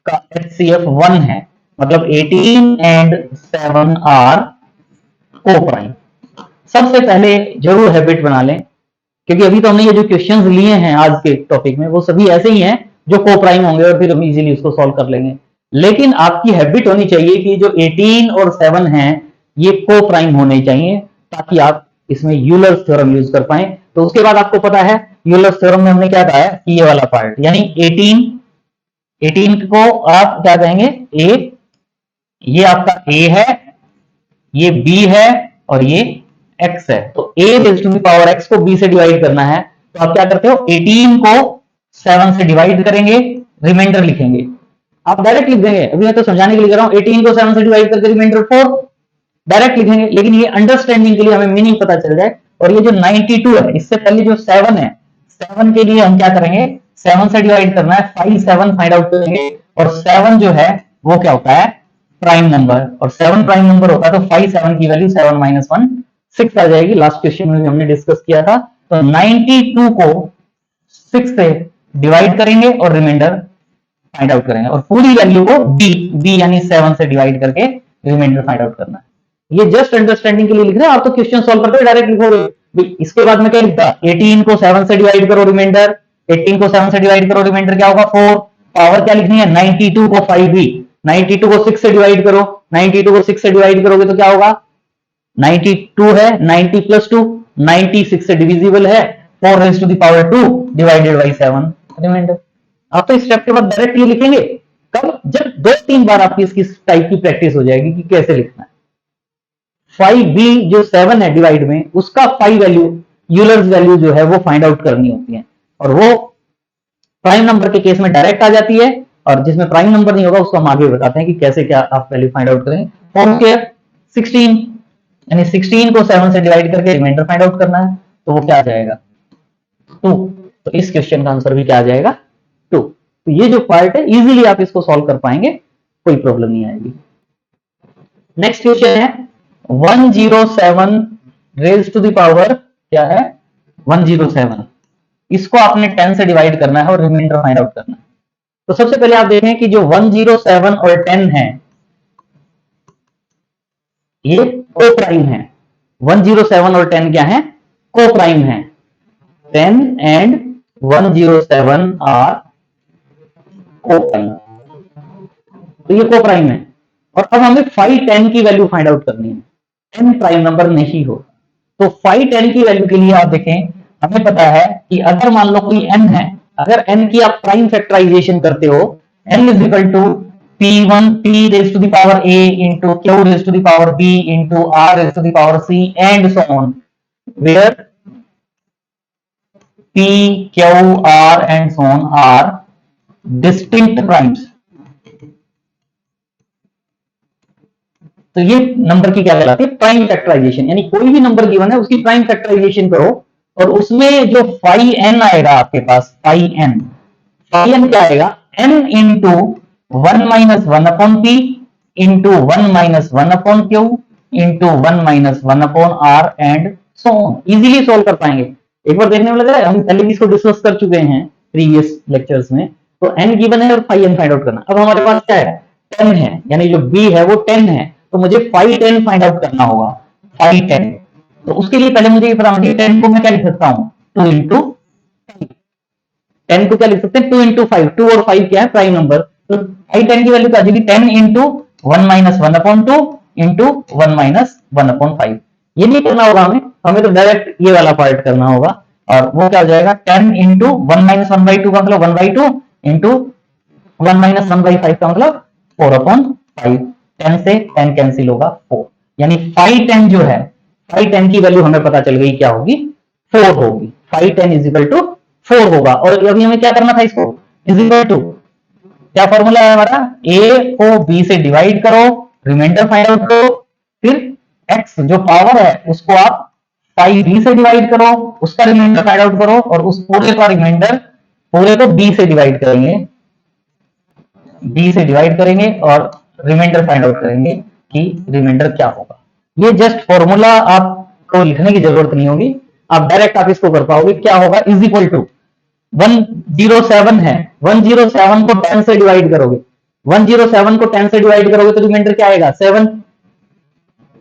का HCF 1 है, मतलब 18 एंड 7 आर को-प्राइम। सबसे पहले जरूर हैबिट बना लें, क्योंकि अभी तो हमने ये जो क्वेश्चंस लिए हैं आज के टॉपिक में वो सभी ऐसे ही हैं जो को-प्राइम होंगे और फिर हम इजीली उसको सॉल्व कर लेंगे। लेकिन आपकी हैबिट होनी चाहिए कि जो 18 और 7 हैं ये को-प्राइम होने चाहिए, ताकि आप इसमें यूलर्स थ्योरम यूज कर पाए। तो उसके बाद आपको पता है यूलर्स थ्योरम में हमने क्या कहा है कि ये वाला पार्ट, यानी 18 को आप क्या कहेंगे? ए, ये आपका a है, ये b है और ये x है। तो a raise to the power x को b से डिवाइड करना है, तो आप क्या करते हो? 18 को 7 से डिवाइड करेंगे, रिमाइंडर लिखेंगे। आप डायरेक्ट लिख देंगे, अभी मैं तो समझाने के लिए कर रहा हूं। 18 को 7 से डिवाइड करके रिमाइंडर 4 डायरेक्ट लिखेंगे, लेकिन ये अंडरस्टैंडिंग के लिए हमें मीनिंग पता चल जाए। और ये जो 92 है, इससे पहले जो 7 है, 7 के लिए हम क्या करेंगे? 7 से डिवाइड करना है, 5 7 फाइंड आउट करेंगे, और 7 जो है वो क्या होता है? प्राइम नंबर, और 7 प्राइम नंबर होता है तो 5 7 की वैल्यू 7 - 1 6 आ जाएगी। लास्ट क्वेश्चन में भी हमने डिस्कस किया था। तो 92 को 6 से डिवाइड करेंगे और रिमाइंडर फाइंड आउट करेंगे, और पूरी वैल्यू को b यानी 7 से डिवाइड करके रिमाइंडर फाइंड आउट करना है। ये जस्ट अंडरस्टैंडिंग के लिए लिख रहे हैं, आप तो क्वेश्चन सॉल्व करते हुए डायरेक्ट लिखोगे। इसके बाद में क्या लिखता? 18 को 7 से डिवाइड करो, रिमाइंडर 18 को 7 से डिवाइड करो, रिमाइंडर क्या होगा? 4। पावर क्या लिखनी है? 92 को 5b, 92 को 6 से डिवाइड करो, 92 को 6 से डिवाइड करोगे तो क्या होगा? 92 है, 90 + 2 96 से डिविजिबल है, 4 raise to the power 2 divided by 7 remainder. आप तो इस स्टेप के बाद डायरेक्टली लिखेंगे। कब? जब 2-3 बार आपकी इसकी टाइप की प्रैक्टिस हो जाएगी कि कैसे लिखना है। 5b जो 7 है डिवाइड में, उसका 5 वैल्यू, यूलर्स वैल्यू जो है वो फाइंड आउट करनी होती है, और वो प्राइम नंबर के केस में डायरेक्ट आ जाती है, और जिसमें प्राइम नंबर नहीं होगा उसको हम आगे बताते हैं कि कैसे क्या आप वैल्यू फाइंड आउट करेंगे। होम केयर 16, यानी 16 को 7 से डिवाइड करके रिमाइंडर फाइंड आउट करना है, तो वो क्या आ जाएगा? 2। तो इस क्वेश्चन का आंसर भी क्या आ जाएगा? 2। तो ये जो पार्ट है इजीली आप इसको सॉल्व कर पाएंगे, कोई प्रॉब्लम नहीं आएगी। नेक्स्ट क्वेश्चन है 107 रेज़ टू द पावर क्या है? 107। इसको आपने 10 से डिवाइड करना है और रिमाइंडर फाइंड आउट करना है। तो सबसे पहले आप देखें कि जो 107 और 10 है ये को-प्राइम है। 107 और 10 क्या है? को-प्राइम है। 10 एंड 107 आर को-प्राइम, तो ये को-प्राइम है। और अब हमें 5 10 की वैल्यू फाइंड आउट करनी है। 10 प्राइम नंबर नहीं हो, तो 5 10 की वैल्यू के लिए आप देखें, हमें पता है कि अगर मान लो कोई n है, अगर n की आप प्राइम फैक्टराइजेशन करते हो, n = p1 p raise to the power a into q raise to the power b into r raise to the power c and so on, where p q r and so on are distinct primes। तो ये नंबर की क्या कहलाती है? Prime factorization. यानी कोई भी नंबर गिवन है उसकी प्राइम फैक्टराइजेशन करो, और उसमें जो phi n आएगा आपके पास, phi n क्या आएगा? n into 1 - 1/p into 1 - 1/q into 1 - 1/r and so on। Easily solve कर पाएंगे। एक बार देखने में लग रहा है हम पहले भी इसको डिस्कस कर चुके हैं, प्रीवियस लेक्चर्स में। तो n गिवन है और फाइव n फाइंड आउट करना। अब हमारे पास क्या है, 10 है, यानी जो b है वो 10 है, तो मुझे 510 फाइंड आउट करना होगा, 510। तो उसके लिए पहले मुझे ये पता होना चाहिए 10 को मैं क्या लिख सकता हूँ, 2 इंटू 10 को क्या लिख सकते हैं, 2 इंटू 5। 2 और 5 क्या है, प्राइम नंबर। तो 510 की वैल्यू क्या आ जाएगी, 10 into 1 minus 1 upon 2 into 1 minus 1 upon 5। ये नहीं करना होगा हमें, हमें तो डायरेक्ट ये वाला पार्ट करना होगा, और वो क्या हो जाएगा, 10 इंटू 1 माइनस 1 बाई 2 का मतलब 1 बाई 2 इंटू 1 माइनस 1 बाई 5 का मतलब 4 अपॉन 5। 10 से 10 कैंसिल होगा 4, यानी 510 जो है, 510 की वैल्यू हमें पता चल गई क्या होगी, 4 होगी। 510 इज इक्वल टू 4 होगा। और अभी हमें क्या करना था, इसको इज इक्वल टू, क्या फॉर्मूला है हमारा, a को b से डिवाइड करो, रिमाइंडर फाइंड आउट करो, फिर x जो पावर है उसको आप 5b से डिवाइड करो, उसका रिमाइंडर फाइंड आउट करो, और उस पूरे का रिमाइंडर पूरे को b से डिवाइड करेंगे, b से डिवाइड करेंगे और रिमाइंडर फाइंड आउट करेंगे कि रिमाइंडर क्या होगा। ये जस्ट फॉर्मूला आपको लिखने की जरूरत नहीं होगी, आप डायरेक्ट आप इसको कर पाओगे। क्या होगा, इज इक्वल टू 107 है, 107 को 10 से डिवाइड करोगे, 107 को 10 से डिवाइड करोगे तो रिमाइंडर क्या आएगा, 7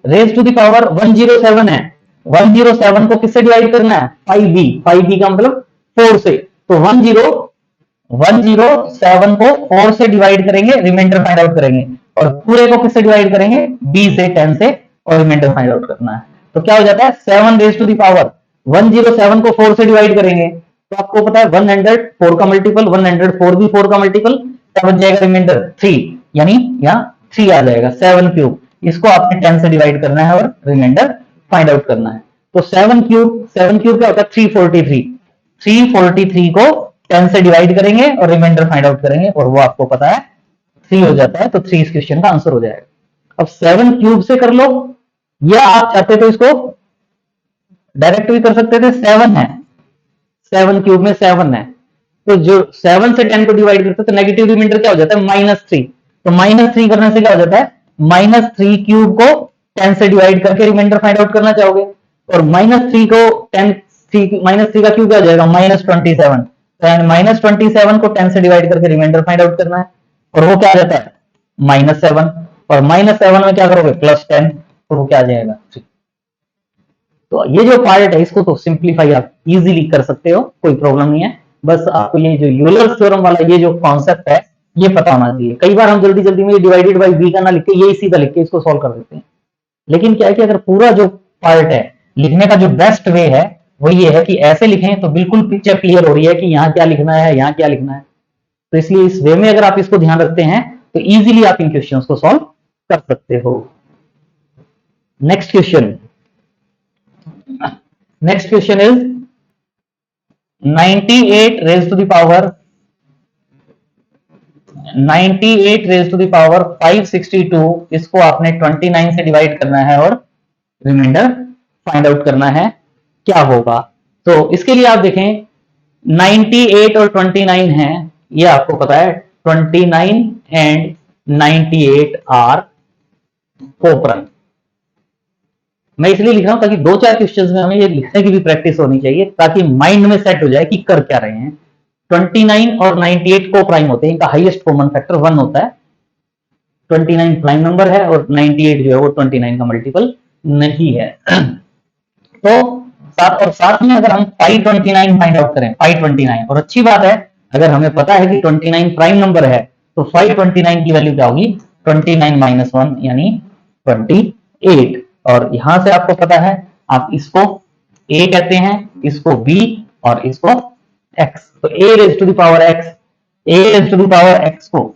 रेज टू द पावर 107 है। 107 को किससे डिवाइड करना है, 5b, 5b का मतलब 4 से, तो 107 को 4 से डिवाइड करेंगे, रिमाइंडर फाइंड आउट करेंगे, और पूरे को किससे डिवाइड करेंगे, b से 10 से, और रिमाइंडर फाइंड आउट करना है। तो क्या हो जाता है, 7 रेज टू द पावर 107 को 4 से डिवाइड करेंगे, तो आपको पता है 104 का मल्टीपल, 104 भी 4 का मल्टीपल, क्या बच जाएगा रिमाइंडर 3, यानी यहाँ 3 आ जाएगा, 7 क्यूब। इसको आपने 10 से डिवाइड करना है और रिमाइंडर फाइंड आउट करना है। तो 7 क्यूब क्या होता है, 343। 343 को 10 से डिवाइड करेंगे और रिमाइंडर फाइंड आउट करेंगे, और वो आपको पता है 3 हो जाता है, तो 3 इस क्वेश्चन का आंसर हो जाएगा। अब 7 क्यूब से कर लो, या आप चाहते तो इसको डायरेक्ट भी कर सकते थे, 7 है, 7 क्यूब में 7 है, तो जो 7 से 10 को डिवाइड करते हैं तो नेगेटिव रिमाइंडर क्या हो जाता है, -3। तो -3 करने से क्या हो जाता है, -3 क्यूब को 10 से डिवाइड करके रिमाइंडर फाइंड आउट करना चाहोगे, और -3 को 10 -3 का क्यूब क्या हो जाएगा, -27। -27 को 10 से डिवाइड करके रिमाइंडर फाइंड आउट करना है, और वो क्या आ जाता है, -7, और -7 में क्या करोगे, +10, तो वो क्या आ जाएगा 3। तो ये जो पार्ट है इसको तो सिंप्लीफाई आप इजीली कर सकते हो, कोई प्रॉब्लम नहीं है। बस आपको ये जो यूलर थ्योरम वाला ये जो कॉन्सेप्ट है ये पता होना चाहिए। कई बार हम जल्दी जल्दी में ये डिवाइडेड बाय b का ना लिख के ये सीधा लिख के इसको सॉल्व कर देते हैं, लेकिन क्या है कि अगर पूरा जो पार्ट है लिखने का जो बेस्ट वे है वो ये है कि ऐसे लिखें तो बिल्कुल पिक्चर क्लियर हो रही है कि यहाँ क्या लिखना है, यहाँ क्या लिखना है। तो इसलिए इस वे में अगर आप इसको ध्यान रखते हैं तो इजीली आप इन क्वेश्चंस को सॉल्व कर सकते हो। Next question is 98 raised to the power 562, इसको आपने 29 से डिवाइड करना है और रिमाइंडर फाइंड आउट करना है, क्या होगा। तो इसके लिए आप देखें 98 और 29 है, ये आपको पता है 29 एंड 98 आर कोपरन। मैं इसलिए लिख रहा हूं ताकि 2-4 क्वेश्चंस में हमें ये लिखने की भी प्रैक्टिस होनी चाहिए, ताकि माइंड में सेट हो जाए कि कर क्या रहे हैं। 29 और 98 को प्राइम होते हैं, इनका हाईएस्ट कॉमन फैक्टर 1 होता है। 29 प्राइम नंबर है और 98 जो है वो 29 का मल्टीपल नहीं है। तो साथ में अगर हम 529 फाइंड आउट करें, 529, और अच्छी बात है अगर हमें पता है कि 29 प्राइम नंबर है तो 529 की वैल्यू क्या होगी, 29 - 1 यानी 28। और यहां से आपको पता है आप इसको a कहते हैं, इसको b और इसको x। तो a raise to the power x, a raise to the power x को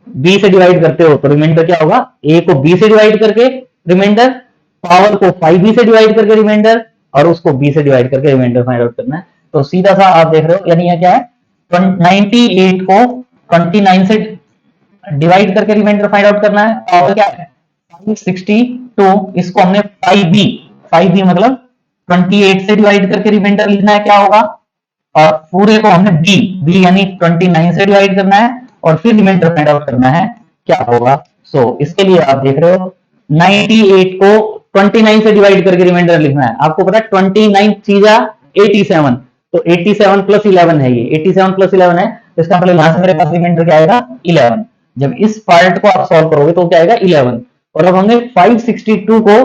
b से डिवाइड करते हो तो रिमाइंडर क्या होगा, a को b से डिवाइड करके रिमाइंडर, पावर को 5b से डिवाइड करके रिमाइंडर, और उसको b से डिवाइड करके रिमाइंडर फाइंड आउट करना है। तो सीधा सा आप देख रहे हो, यानी यह क्या है, 98 को 29 से डिवाइड करके रिमाइंडर फाइंड आउट करना है, पावर क्या है 562, इसको हमने 5b मतलब 28 से डिवाइड करके रिमाइंडर लिखना है, क्या होगा, और पूरे को हमने b यानी 29 से डिवाइड करना है और फिर रिमाइंडर फाइंड आउट करना है, क्या होगा। सो इसके लिए आप देख रहे हो 98 को 29 से डिवाइड करके रिमाइंडर लिखना है। आपको पता है 29 3 87, तो 87 प्लस 11 है, ये 87 प्लस 11 है, तो इसका मतलब यहां से मेरे पास रिमाइंडर क्या आएगा 11। जब इस पार्ट को आप सॉल्व करोगे तो क्या आएगा 11। और अब हमें 562 को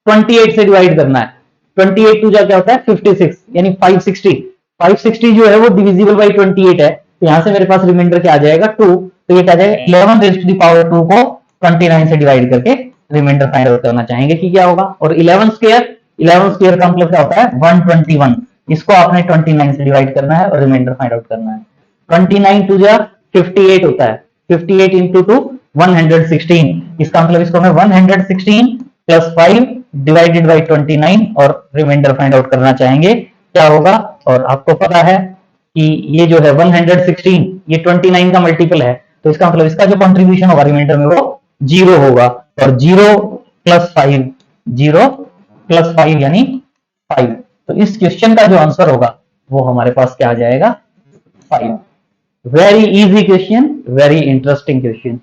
28 से डिवाइड करना है। 28 टू क्या होता है 56, यानी 560 जो है वो डिविजिबल बाई 28 है, तो यहां से मेरे पास रिमाइंडर क्या आ जाएगा 2। तो ये क्या आ जाएगा 11 रेज़ टू द पावर 2 को 29 से डिवाइड करके रिमाइंडर फाइंड आउट करना चाहेंगे कि क्या होगा। और 11 स्क्वायर का मतलब क्या होता है 121, इसको आपने 29 से डिवाइड करना है और रिमाइंडर फाइंड आउट करना है। 29 टू जा 58 होता है, 58 इंटू 2 116, इसका मतलब इसको मैं 116 प्लस 5 डिवाइडेड बाई 29 और रिमाइंडर फाइंड आउट करना चाहेंगे क्या होगा। और आपको पता है कि ये जो है 116 ये 29 का मल्टीपल है, तो इसका मतलब इसका जो कंट्रीब्यूशन होगा रिमाइंडर में वो 0 होगा। और 0 प्लस 5, 0 प्लस 5 यानी 5। तो इस क्वेश्चन का जो आंसर होगा वो हमारे पास क्या आ जाएगा 5। Very easy question, very interesting question.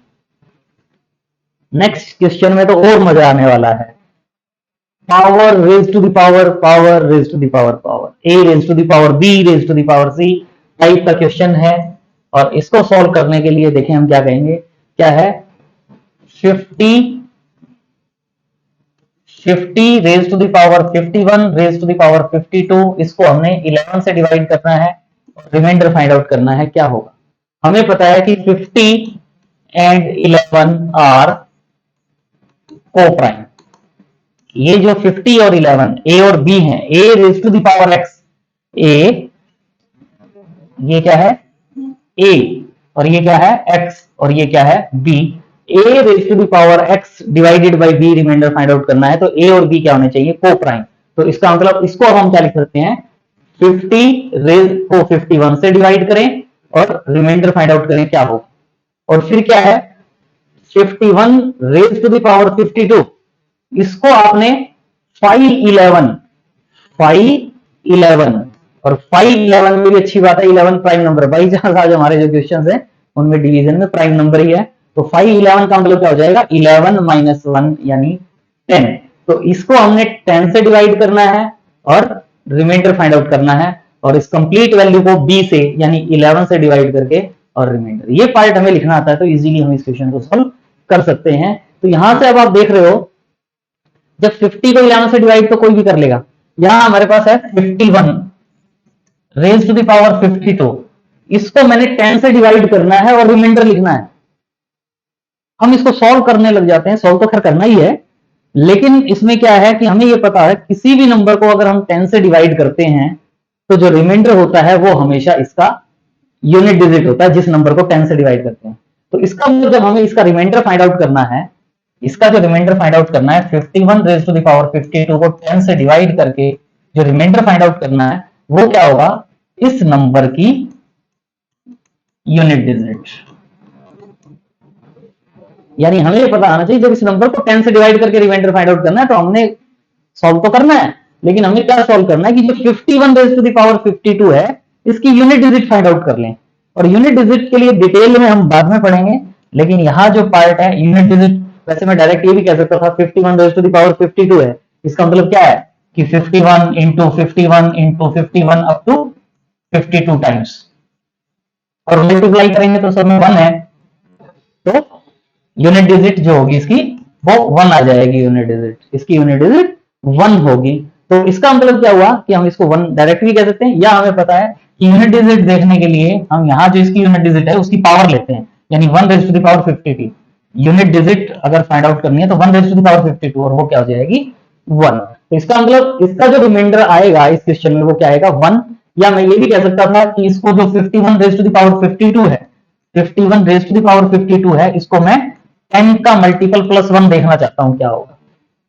Next question में तो और मजा आने वाला है। Power raise to the power, power raise to the power, power a raise to the power b raise to the power c type का क्वेश्चन है। और इसको सॉल्व करने के लिए देखें हम क्या कहेंगे, क्या है 50 raise to the power 51 raise to the power 52, इसको हमने 11 से डिवाइड करना है और रिमाइंडर फाइंड आउट करना है क्या होगा। हमें पता है कि 50 एंड 11 आर को प्राइम। ये जो 50 और 11 ए और बी हैं, A raise to the power X, A ये क्या है ए, और ये क्या है एक्स, और ये क्या है b. A raise to the power x divided by b remainder find out करना है, तो ए और बी क्या होने चाहिए को प्राइम। तो इसका मतलब इसको हम क्या लिख सकते हैं 50 रेज को 51 से डिवाइड करें और रिमाइंडर फाइंड आउट करें क्या हो। और फिर क्या है 51 रेज टू द पावर 52, इसको आपने 511 और 511 में भी अच्छी बात है 11 प्राइम नंबर, बाई चांस आज हमारे जो क्वेश्चन है उनमें डिवीजन में प्राइम नंबर ही है। तो 511 का मतलब क्या हो जाएगा 11 माइनस 1 यानी 10। तो इसको हमने 10 से डिवाइड करना है और रिमाइंडर फाइंड आउट करना है, और इस कंप्लीट वैल्यू को b से यानी 11 से डिवाइड करके और रिमाइंडर, ये पार्ट हमें लिखना आता है तो इजीली हम इस क्वेश्चन को सॉल्व कर सकते हैं। तो यहां से अब आप देख रहे हो जब 50 को 11 से डिवाइड तो कोई भी कर लेगा, यहां हमारे पास है 51 रेज टू द पावर 52, इसको मैंने 10 से डिवाइड करना है और रिमाइंडर लिखना है। हम इसको सॉल्व करने लग जाते हैं, सॉल्व तो खैर करना ही है, लेकिन इसमें क्या है कि हमें यह पता है किसी भी नंबर को अगर हम 10 से डिवाइड करते हैं तो जो रिमाइंडर होता है वो हमेशा इसका यूनिट डिजिट होता है जिस नंबर को 10 से डिवाइड करते हैं। तो इसका मतलब जब हमें इसका रिमाइंडर फाइंड आउट करना है, इसका जो रिमाइंडर फाइंड आउट करना है 51 रेज टू द पावर 52 को 10 से डिवाइड करके जो रिमाइंडर फाइंड आउट करना है वो क्या होगा इस नंबर की यूनिट डिजिट। यानी हमें ये पता आना चाहिए जब इस नंबर को 10 से डिवाइड करके रिमाइंडर फाइंड आउट करना है तो हमने सॉल्व तो करना है, लेकिन हमें क्या सॉल्व करना है कि जो 51 रेज टू द पावर 52 है इसकी यूनिट डिजिट फाइंड आउट कर लें। और यूनिट डिजिट के लिए डिटेल में हम बाद में पढ़ेंगे, लेकिन यहाँ जो पार्ट है यूनिट डिजिट, वैसे मैं डायरेक्ट ये भी कह सकता था 51 रेज टू द पावर 52 है, इसका मतलब क्या है कि 51 into 51 into 51 up to 52 times, और मल्टीप्लाई करेंगे तो सब में 1 है, तो यूनिट डिजिट जो होगी इसकी वो 1 आ जाएगी। यूनिट डिजिट इसकी यूनिट डिजिट 1 होगी। तो इसका मतलब क्या हुआ कि हम इसको 1 डायरेक्ट भी कह सकते हैं, या हमें पता है कि यूनिट डिजिट देखने के लिए हम यहाँ जो इसकी यूनिट डिजिट है उसकी पावर लेते हैं, यानी 1 raise to the power 52। Unit digit अगर फाइंड आउट करनी है तो 1 रेज टू द पावर 52 और वो क्या हो जाएगी 1। तो इसका मतलब इसका जो रिमाइंडर आएगा इस क्वेश्चन में वो क्या आएगा 1। या मैं ये भी कह सकता था कि इसको जो 51 रेज टू द पावर 52 है, 51 रेज टू द पावर 52 है, इसको मैं 10 का मल्टीपल प्लस 1 देखना चाहता हूं क्या होगा,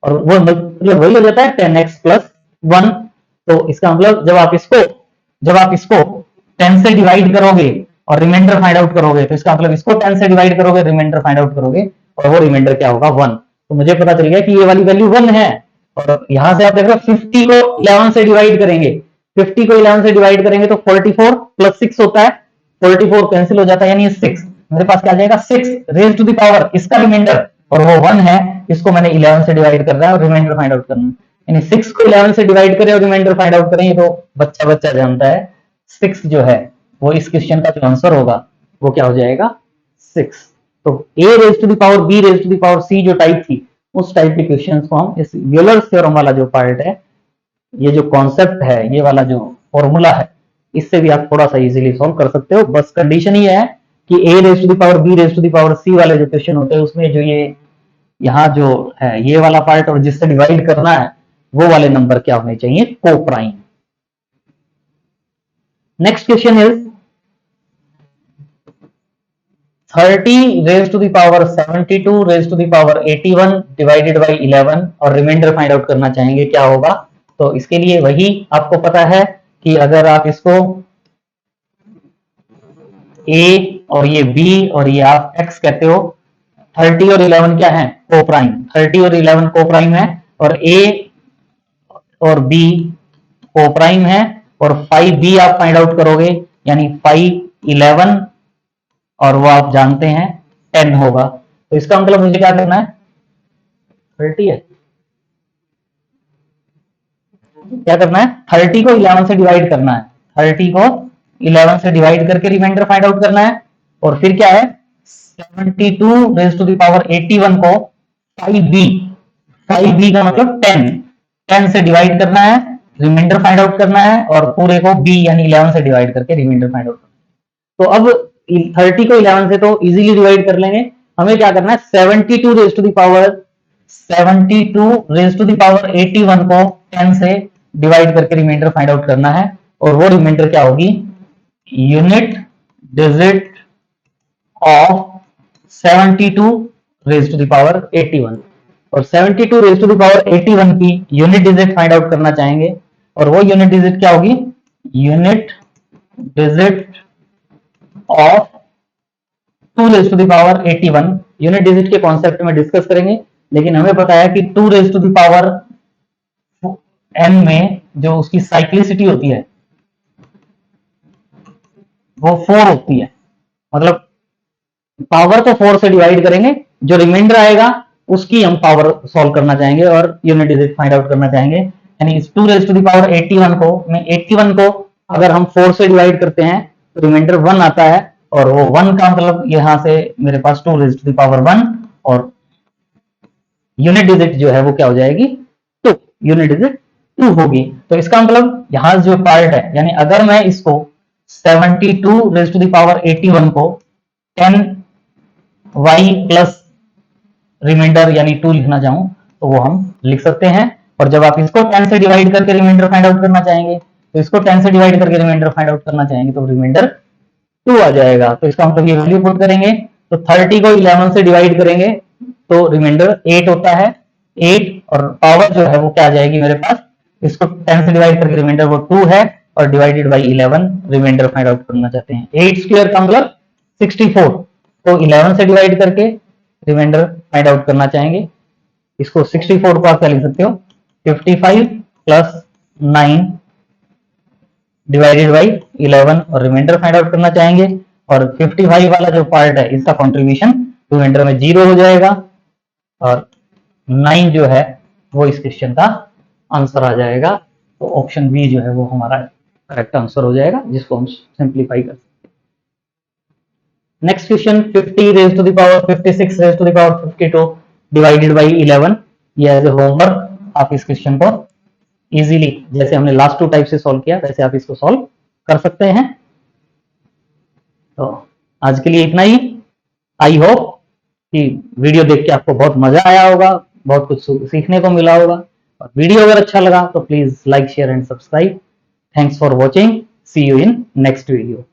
और वो मतलब वही हो जाता है 10x प्लस 1। तो इसका मतलब जब आप इसको 10 से डिवाइड करोगे और रिमाइंडर फाइंड आउट करोगे तो इसका मतलब इसको 10 से डिवाइड करोगे, रिमाइंडर फाइंड आउट करोगे, और वो रिमाइंडर क्या होगा 1। तो मुझे पता चल गया कि ये वाली वैल्यू 1 है। और यहां से आप देख रहे हो 50 को 11 से डिवाइड करेंगे, 50 को 11 से डिवाइड करेंगे तो 44 प्लस 6 होता है, 44 कैंसिल हो जाता है यानी 6। मेरे पास क्या आ जाएगा 6 रेज टू द पावर इसका रिमाइंडर, और वो 1 है, इसको मैंने 11 से डिवाइड कर रहा है और रिमाइंडर फाइंड आउट करना है। यानी 6 को 11 से डिवाइड करें और रिमाइंडर फाइंड आउट करें, ये तो बच्चा जानता है 6 जो है वो इस क्वेश्चन का जो आंसर होगा वो क्या हो जाएगा 6। तो a raise to the power b raise to the power c जो टाइप थी उस टाइप के क्वेश्चंस को हम इस यूलर्स थ्योरम वाला जो पार्ट है, ये जो कॉन्सेप्ट है, ये वाला जो फॉर्मूला है, इससे भी आप थोड़ा सा इजीली सॉल्व कर सकते हो। बस कंडीशन ये है कि a raise to the power b raise to the power c वाले जो क्वेश्चन होते हैं उसमें जो ये यहाँ जो है ये वाला पार्ट और जिससे डिवाइड करना है वो वाले नंबर क्या होने चाहिए, coprime. Next question is 30 raise to the power 72 raise to the power 81 divided by 11 और रिमाइंडर फाइंड आउट करना चाहेंगे, क्या होगा। तो इसके लिए वही आपको पता है कि अगर आप इसको a और ये b और ये आप x कहते हो, 30 और 11 क्या है, को प्राइम। 30 और 11 को प्राइम है और a और b को प्राइम है और 5b आप फाइंड आउट करोगे यानी 5 11 और वो आप जानते हैं 10 होगा। तो इसका मतलब मुझे क्या करना है, 30 है, क्या करना है, 30 को 11 से डिवाइड करना है, 30 को 11 से डिवाइड करके रिमाइंडर फाइंड आउट करना है। और फिर क्या है, 72 रेज टू द पावर 81 को 5b का मतलब 10 से डिवाइड करना है, रिमाइंडर फाइंड आउट करना है और पूरे को b यानी 11 से डिवाइड करके रिमाइंडर फाइंड आउट करना है। तो अब 30 को 11 से तो इजीली डिवाइड कर लेंगे, हमें क्या करना है 72 रेज टू द पावर 81 को 10 से डिवाइड करके रिमाइंडर फाइंड आउट करना है। और वो रिमाइंडर क्या होगी, unit digit of 72 raise to the power 81 और 72 रेज टू द पावर 81 की यूनिट डिजिट फाइंड आउट करना चाहेंगे और वो यूनिट डिजिट क्या होगी, unit digit of 2 raise to the power 81। Unit digit के कॉन्सेप्ट में डिस्कस करेंगे, लेकिन हमें पता है कि 2 raise to the power n में जो उसकी साइक्लिसिटी होती है वो 4 होती है, मतलब पावर को 4 से डिवाइड करेंगे, जो रिमाइंडर आएगा उसकी हम पावर सॉल्व करना चाहेंगे और यूनिट डिजिट फाइंड आउट करना चाहेंगे। यानी इस 2 रेज टू द पावर 81 को अगर हम 4 से डिवाइड करते हैं तो रिमाइंडर 1 आता है और वो 1 का मतलब यहां से मेरे पास 2 रेज टू द पावर 1 और यूनिट डिजिट जो है वो क्या हो जाएगी 2, यूनिट डिजिट 2 होगी। तो इसका मतलब यहां जो पार्ट है, यानी अगर मैं इसको 72 रेज टू द पावर 81 को 10y प्लस रिमाइंडर यानी 2 लिखना चाहूं तो वो हम लिख सकते हैं। और जब आप इसको 10 से डिवाइड करके रिमाइंडर फाइंड आउट करना चाहेंगे तो इसको 10 से डिवाइड करके रिमाइंडर फाइंड आउट करना चाहेंगे तो रिमाइंडर 2 आ जाएगा। तो इसका मतलब ये वैल्यू पुट करेंगे तो 30 को 11 से डिवाइड करेंगे तो रिमाइंडर 8 होता है, 8 और पावर जो है वो क्या आ जाएगी मेरे पास, इसको 10 से डिवाइड करके रिमाइंडर वो 2 है और divided by 11 remainder find out करना चाहते हैं। 8 स्क्वायर का मतलब 64, तो 11 से डिवाइड करके रिमाइंडर फाइंड आउट करना चाहेंगे। इसको 64 को आप क्या लिख सकते हो, 55 प्लस 9 डिवाइडेड बाई 11 और रिमाइंडर फाइंड आउट करना चाहेंगे। और 55 वाला जो पार्ट है इसका कंट्रीब्यूशन रिमाइंडर में 0 हो जाएगा और 9 जो है वो इस क्वेश्चन का आंसर आ जाएगा। तो ऑप्शन बी जो है वो हमारा करेक्ट आंसर हो जाएगा, जिसको हम सिंप्लीफाई कर सकते हैं। Next question 50 raise to the power 56 raise to the power 52 divided by 11। ये एज ए होमवर्क आप इस क्वेश्चन को इजीली जैसे हमने लास्ट 2 टाइप से सॉल्व किया वैसे आप इसको सॉल्व कर सकते हैं। तो आज के लिए इतना ही। आई होप कि वीडियो देख के आपको बहुत मजा आया होगा, बहुत कुछ सीखने को मिला होगा। और वीडियो अगर अच्छा लगा तो please like share and subscribe. Thanks for watching, see you in next video.